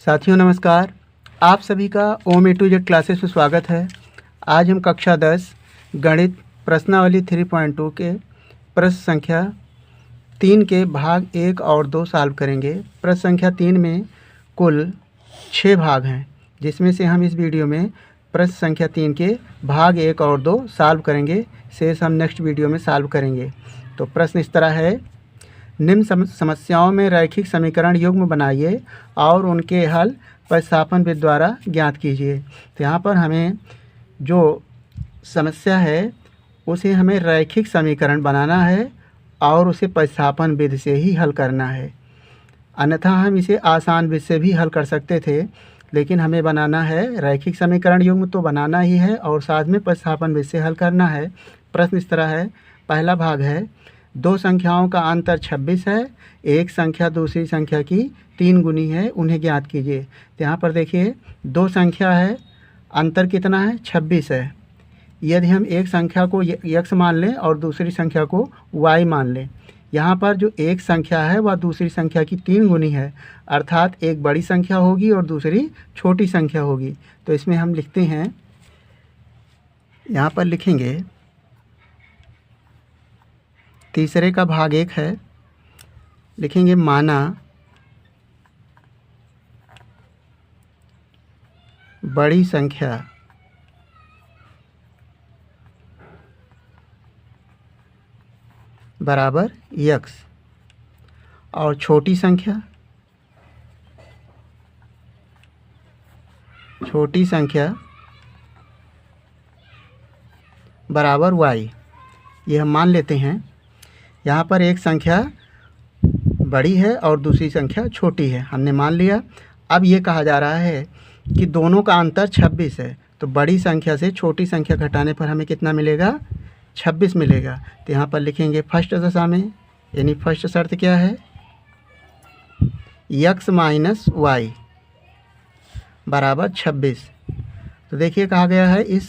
साथियों नमस्कार। आप सभी का ओम ए टू जेड क्लासेस में स्वागत है। आज हम कक्षा 10 गणित प्रश्नावली 3.2 के प्रश्न संख्या 3 के भाग 1 और 2 सॉल्व करेंगे। प्रश्न संख्या 3 में कुल 6 भाग हैं, जिसमें से हम इस वीडियो में प्रश्न संख्या 3 के भाग 1 और 2 सॉल्व करेंगे। शेष हम नेक्स्ट वीडियो में सॉल्व करेंगे। तो प्रश्न इस तरह है, निम्न समस्याओं में रैखिक समीकरण युग्म बनाइए और उनके हल प्रतिस्थापन विधि द्वारा ज्ञात कीजिए। तो यहाँ पर हमें जो समस्या है उसे हमें रैखिक समीकरण बनाना है और उसे प्रतिस्थापन विधि से ही हल करना है। अन्यथा हम इसे आसान विधि से भी हल कर सकते थे, लेकिन हमें बनाना है रैखिक समीकरण युग्म तो बनाना ही है और साथ में प्रतिस्थापन विधि से हल करना है। प्रश्न इस तरह है, पहला भाग है, दो संख्याओं का अंतर 26 है, एक संख्या दूसरी संख्या की 3 गुनी है, उन्हें ज्ञात कीजिए। तो यहाँ पर देखिए दो संख्या है, अंतर कितना है 26 है। यदि हम एक संख्या को x मान लें और दूसरी संख्या को y मान लें, यहाँ पर जो एक संख्या है वह दूसरी संख्या की 3 गुनी है, अर्थात एक बड़ी संख्या होगी और दूसरी छोटी संख्या होगी। तो इसमें हम लिखते हैं, यहाँ पर लिखेंगे तीसरे का भाग 1 है, लिखेंगे माना बड़ी संख्या बराबर x और छोटी संख्या बराबर y। ये हम मान लेते हैं। यहाँ पर एक संख्या बड़ी है और दूसरी संख्या छोटी है, हमने मान लिया। अब ये कहा जा रहा है कि दोनों का अंतर 26 है, तो बड़ी संख्या से छोटी संख्या घटाने पर हमें कितना मिलेगा, 26 मिलेगा। तो यहाँ पर लिखेंगे फर्स्ट दशा में, यानी फर्स्ट शर्त क्या है, x माइनस वाई बराबर 26। तो देखिए कहा गया है इस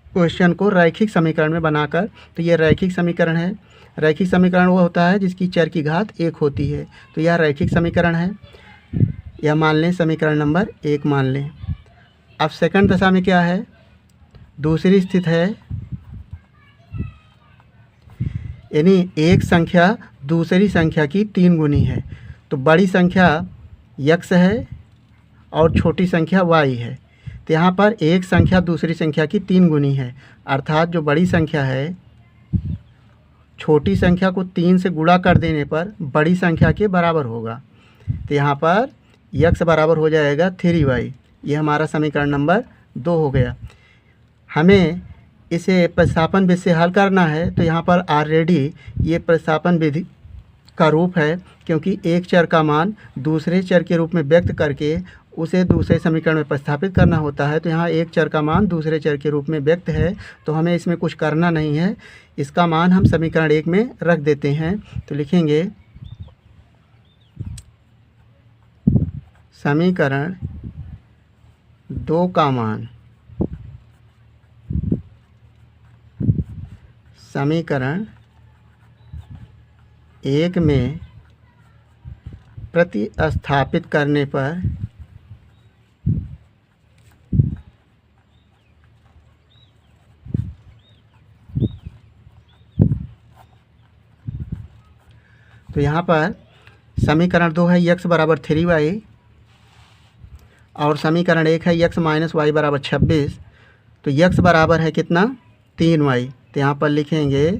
क्वेश्चन को रैखिक समीकरण में बनाकर, तो ये रैखिक समीकरण है। रैखिक समीकरण वो होता है जिसकी चर की घात 1 होती है, तो यह रैखिक समीकरण है। यह मान लें समीकरण नंबर 1 मान लें। अब सेकंड दशा में क्या है, दूसरी स्थिति है, यानी एक संख्या दूसरी संख्या की 3 गुनी है। तो बड़ी संख्या x है और छोटी संख्या y है। तो यहाँ पर एक संख्या दूसरी संख्या की 3 गुनी है, अर्थात जो बड़ी संख्या है छोटी संख्या को 3 से गुणा कर देने पर बड़ी संख्या के बराबर होगा। तो यहाँ पर x बराबर हो जाएगा 3y। ये हमारा समीकरण नंबर 2 हो गया। हमें इसे प्रतिस्थापन विधि से हल करना है, तो यहाँ पर ऑलरेडी ये प्रतिस्थापन विधि का रूप है, क्योंकि एक चर का मान दूसरे चर के रूप में व्यक्त करके उसे दूसरे समीकरण में प्रतिस्थापित करना होता है। तो यहाँ एक चर का मान दूसरे चर के रूप में व्यक्त है, तो हमें इसमें कुछ करना नहीं है, इसका मान हम समीकरण 1 में रख देते हैं। तो लिखेंगे समीकरण 2 का मान समीकरण 1 में प्रतिस्थापित करने पर तो यहाँ पर समीकरण 2 है x बराबर 3y और समीकरण 1 है x माइनस वाई बराबर 26। तो x बराबर है कितना, 3y। तो यहाँ पर लिखेंगे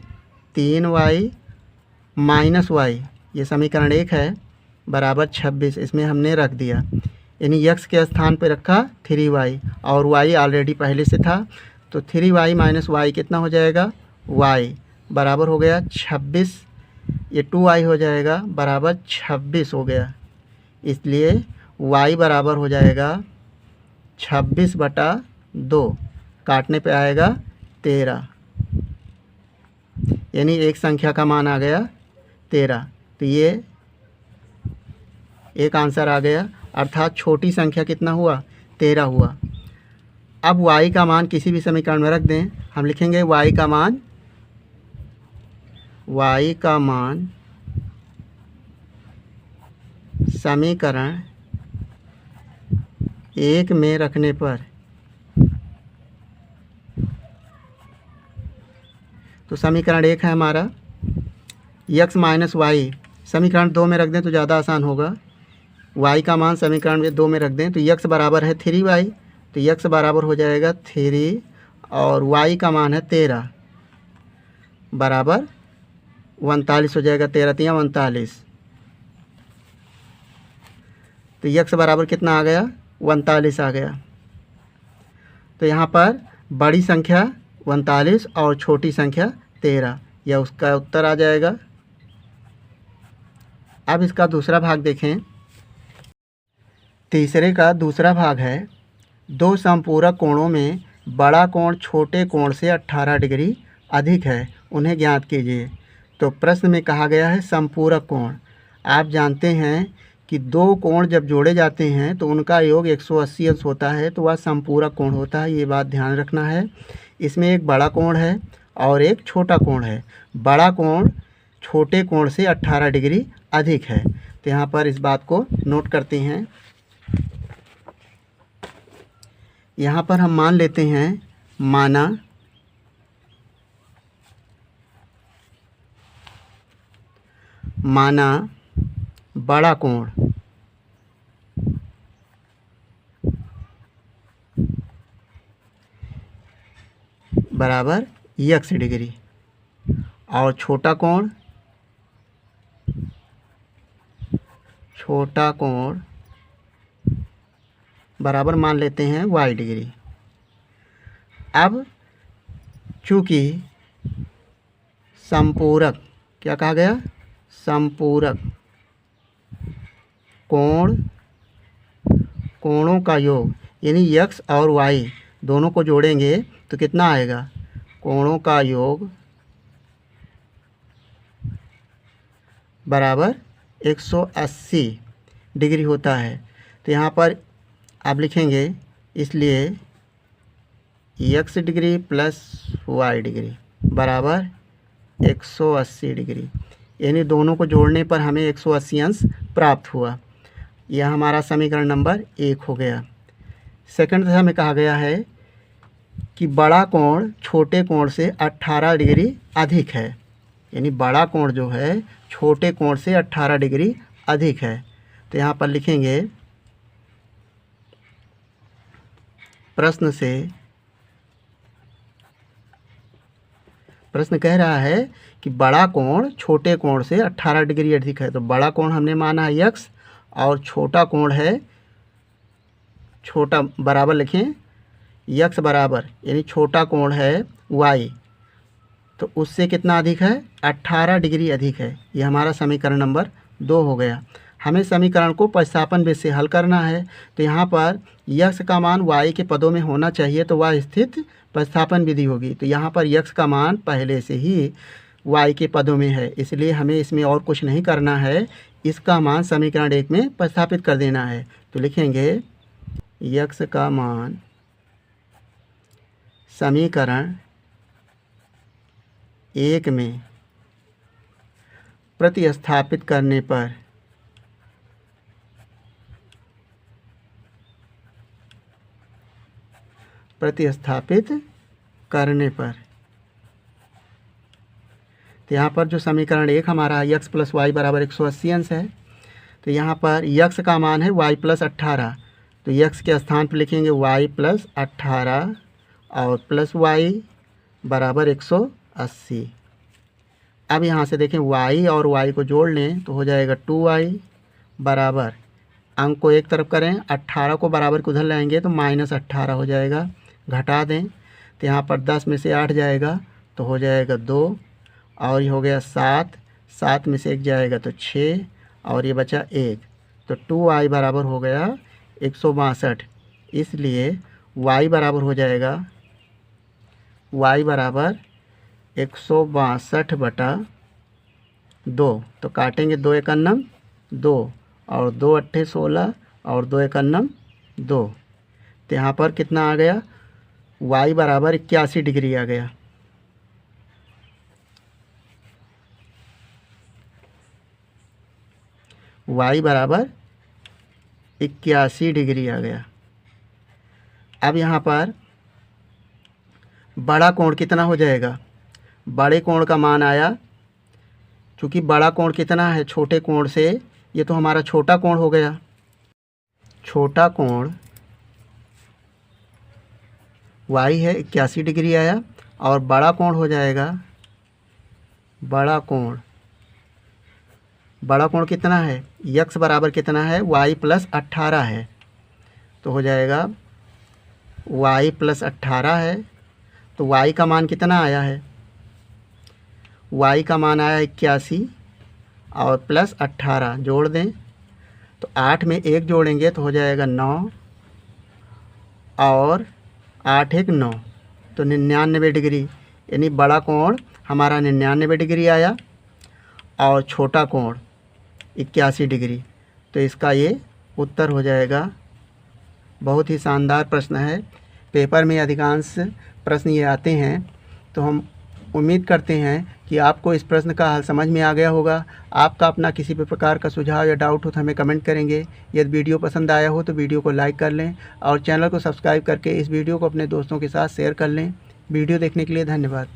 3y माइनस वाई, ये समीकरण 1 है, बराबर 26। इसमें हमने रख दिया, यानी x के स्थान पर रखा 3y और y ऑलरेडी पहले से था। तो 3y माइनस वाई कितना हो जाएगा, y बराबर हो गया 26। ये 2y हो जाएगा बराबर 26 हो गया, इसलिए y बराबर हो जाएगा 26/2, काटने पे आएगा 13, यानी एक संख्या का मान आ गया 13। तो ये एक आंसर आ गया, अर्थात छोटी संख्या कितना हुआ, 13 हुआ। अब y का मान किसी भी समीकरण में रख दें, हम लिखेंगे y का मान समीकरण 1 में रखने पर, तो समीकरण 1 है हमारा x माइनस वाई, समीकरण 2 में रख दें तो ज़्यादा आसान होगा। y का मान समीकरण में 2 में रख दें तो x बराबर है 3y, तो x बराबर हो जाएगा 3 और y का मान है 13 बराबर 39 हो जाएगा। 13 तिया 39, तो x बराबर कितना आ गया? 39 आ गया। तो यहाँ पर बड़ी संख्या 39 और छोटी संख्या 13, यह उसका उत्तर आ जाएगा। अब इसका दूसरा भाग देखें। तीसरे का दूसरा भाग है, दो समपूरक कोणों में बड़ा कोण छोटे कोण से 18 डिग्री अधिक है, उन्हें ज्ञात कीजिए। तो प्रश्न में कहा गया है समपूरक कोण। आप जानते हैं कि दो कोण जब जोड़े जाते हैं तो उनका योग 180 अंश होता है, तो वह समपूरक कोण होता है। ये बात ध्यान रखना है। इसमें एक बड़ा कोण है और एक छोटा कोण है। बड़ा कोण छोटे कोण से 18 डिग्री अधिक है। तो यहाँ पर इस बात को नोट करते हैं। यहाँ पर हम मान लेते हैं, माना बड़ा कोण बराबर x डिग्री और छोटा कोण बराबर मान लेते हैं y डिग्री। अब चूँकि समपूरक, क्या कहा गया? समपूरक कोणों का योग यानी x और y दोनों को जोड़ेंगे तो कितना आएगा? कोणों का योग बराबर 180 डिग्री होता है। तो यहाँ पर आप लिखेंगे, इसलिए x degree plus y degree बराबर 180 डिग्री, यानी दोनों को जोड़ने पर हमें 180 अंश प्राप्त हुआ। यह हमारा समीकरण नंबर 1 हो गया। सेकंड हमें कहा गया है कि बड़ा कोण छोटे कोण से 18 डिग्री अधिक है, यानी बड़ा कोण जो है छोटे कोण से 18 डिग्री अधिक है। तो यहाँ पर लिखेंगे, प्रश्न कह रहा है कि बड़ा कोण छोटे कोण से 18 डिग्री अधिक है। तो बड़ा कोण हमने माना है x और छोटा कोण है, छोटा बराबर लिखें x बराबर, यानी छोटा कोण है y, तो उससे कितना अधिक है? 18 डिग्री अधिक है। ये हमारा समीकरण नंबर 2 हो गया। हमें समीकरण को प्रतिस्थापन विधि से हल करना है। तो यहाँ पर x का मान y के पदों में होना चाहिए, तो वह स्थित प्रतिस्थापन विधि होगी। तो यहाँ पर x का मान पहले से ही y के पदों में है, इसलिए हमें इसमें और कुछ नहीं करना है। इसका मान समीकरण 1 में प्रतिस्थापित कर देना है। तो लिखेंगे x का मान समीकरण 1 में प्रतिस्थापित करने पर तो यहाँ पर जो समीकरण 1 हमारा x प्लस वाई बराबर 180 अंश है। तो यहाँ पर x का मान है y प्लस 18, तो x के स्थान पर लिखेंगे y प्लस 18 और प्लस y बराबर 180। अब यहाँ से देखें y और y को जोड़ लें तो हो जाएगा 2y बराबर, अंक को एक तरफ करें, 18 को बराबर को उधर लाएंगे तो माइनस 18 हो जाएगा, घटा दें तो यहाँ पर 10 में से 8 जाएगा तो हो जाएगा 2, और ये हो गया 7, 7 में से 1 जाएगा तो 6, और ये बचा 1, तो 2y बराबर हो गया 162। इसलिए y बराबर हो जाएगा, y बराबर 162/2। तो काटेंगे 2 एक अन्नम 2 और 2 अट्ठे 16 और 2 एक अन्नम 2। तो यहाँ पर कितना आ गया? y बराबर 81 डिग्री आ गया। y बराबर 81 डिग्री आ गया। अब यहाँ पर बड़ा कोण कितना हो जाएगा, बड़े कोण का मान आया, चूँकि बड़ा कोण कितना है छोटे कोण से, ये तो हमारा छोटा कोण हो गया, छोटा कोण y है 81 डिग्री आया, और बड़ा कोण हो जाएगा, बड़ा कोण कितना है, x बराबर कितना है, y प्लस 18 है, तो हो जाएगा y प्लस 18 है, तो y का मान कितना आया है, y का मान आया 81 और प्लस 18 जोड़ दें तो 8 में 1 जोड़ेंगे तो हो जाएगा 9 और 8 1 9, तो 99 डिग्री, यानी बड़ा कोण हमारा 99 डिग्री आया और छोटा कोण 81 डिग्री। तो इसका ये उत्तर हो जाएगा। बहुत ही शानदार प्रश्न है, पेपर में अधिकांश प्रश्न ये आते हैं, तो हम उम्मीद करते हैं कि आपको इस प्रश्न का हल समझ में आ गया होगा। आपका अपना किसी भी प्रकार का सुझाव या डाउट हो तो हमें कमेंट करेंगे। यदि वीडियो पसंद आया हो तो वीडियो को लाइक कर लें और चैनल को सब्सक्राइब करके इस वीडियो को अपने दोस्तों के साथ शेयर कर लें। वीडियो देखने के लिए धन्यवाद।